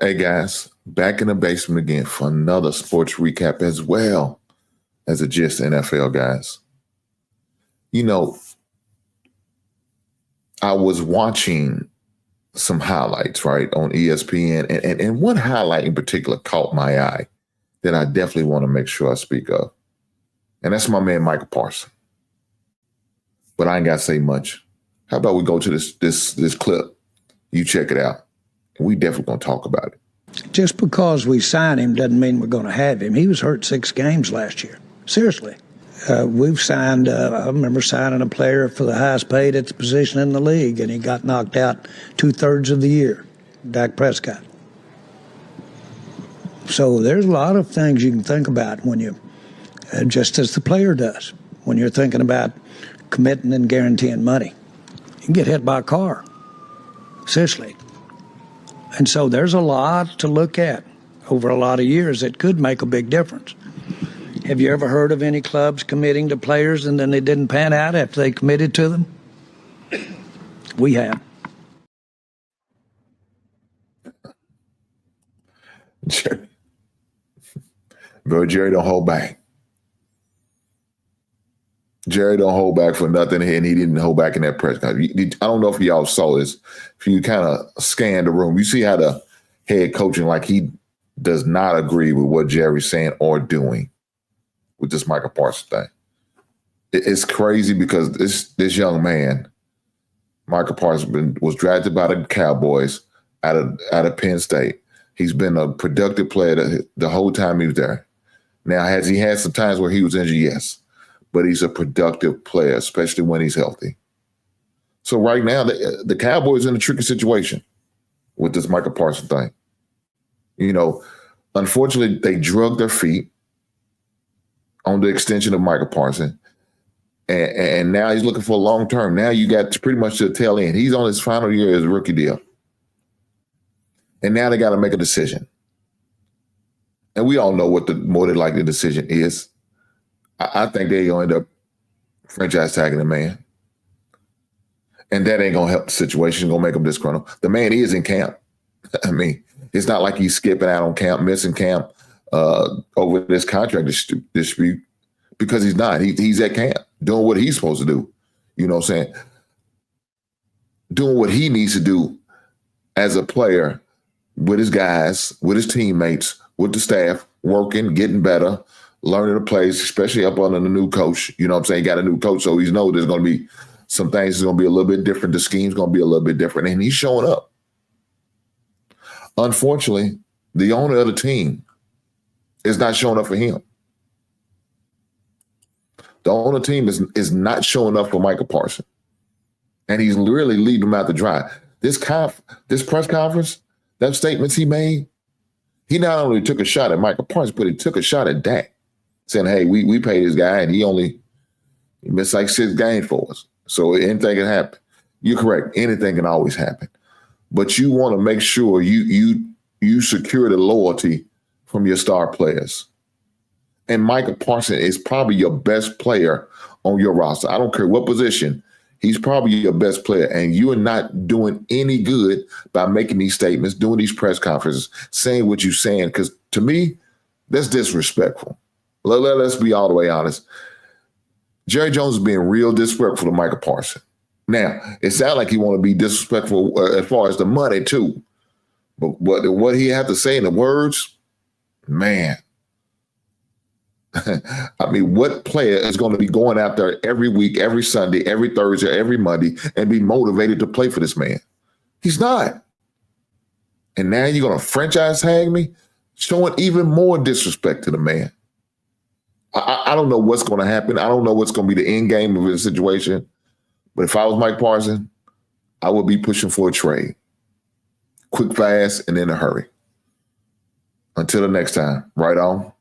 Hey, guys, back in the basement again for another sports recap as well as a Gist NFL, guys. You know, I was watching some highlights, right, on ESPN, and one highlight in particular caught my eye that I definitely want to make sure I speak of. And that's my man, Micah Parsons. But I ain't got to say much. How about we go to this clip? You check it out. And we definitely going to talk about it. Just because we sign him doesn't mean we're going to have him. He was hurt 6 games last year. Seriously. We've signed, I remember signing a player for the highest paid at the position in the league, and he got knocked out 2/3 of the year, Dak Prescott. So there's a lot of things you can think about when you, just as the player does, when you're thinking about committing and guaranteeing money. You can get hit by a car. Seriously. And so there's a lot to look at over a lot of years that could make a big difference. Have you ever heard of any clubs committing to players and then they didn't pan out after they committed to them? We have. Jerry don't hold back. Jerry don't hold back for nothing, and he didn't hold back in that press conference. I don't know if y'all saw this. If you kind of scan the room, you see how the head coaching, like he does not agree with what Jerry's saying or doing with this Micah Parsons thing. It's crazy because this young man, Micah Parsons, was drafted by the Cowboys out of Penn State. He's been a productive player the whole time he was there. Now, has he had some times where he was injured? Yes. But he's a productive player, especially when he's healthy. So right now, the Cowboys are in a tricky situation with this Micah Parsons thing. You know, unfortunately, they drug their feet on the extension of Micah Parsons. And now he's looking for a long term. Now you got pretty much to the tail end. He's on his final year of his rookie deal. And now they got to make a decision. And we all know what the more than likely decision is. I think they're going to end up franchise tagging the man. And that ain't going to help the situation. It's going to make him disgruntled. The man is in camp. I mean, it's not like he's skipping out on camp, missing camp over this contract dispute, because he's not. He's at camp doing what he's supposed to do. You know what I'm saying? Doing what he needs to do as a player with his guys, with his teammates, with the staff, working, getting better, learning the plays, especially up under the new coach. You know what I'm saying? He got a new coach, so he knows there's going to be some things that's going to be a little bit different. The scheme's going to be a little bit different, and he's showing up. Unfortunately, the owner of the team is not showing up for him. The owner team is not showing up for Micah Parsons, and he's really leading him out to dry. This press conference, that statements he made, he not only took a shot at Micah Parsons, but he took a shot at Dak, saying, hey, we paid this guy, and he missed like 6 games for us. So anything can happen. You're correct. Anything can always happen. But you want to make sure you secure the loyalty from your star players. And Micah Parsons is probably your best player on your roster. I don't care what position. He's probably your best player. And you are not doing any good by making these statements, doing these press conferences, saying what you're saying. Because to me, that's disrespectful. Let's be all the way honest. Jerry Jones is being real disrespectful to Micah Parsons. Now, it sounds like he want to be disrespectful as far as the money, too. But what he had to say in the words, man. I mean, what player is going to be going out there every week, every Sunday, every Thursday, every Monday, and be motivated to play for this man? He's not. And now you're going to franchise tag me, showing even more disrespect to the man. I don't know what's going to happen. I don't know what's going to be the end game of the situation. But if I was Mike Parsons, I would be pushing for a trade. Quick, fast, and in a hurry. Until the next time, right on.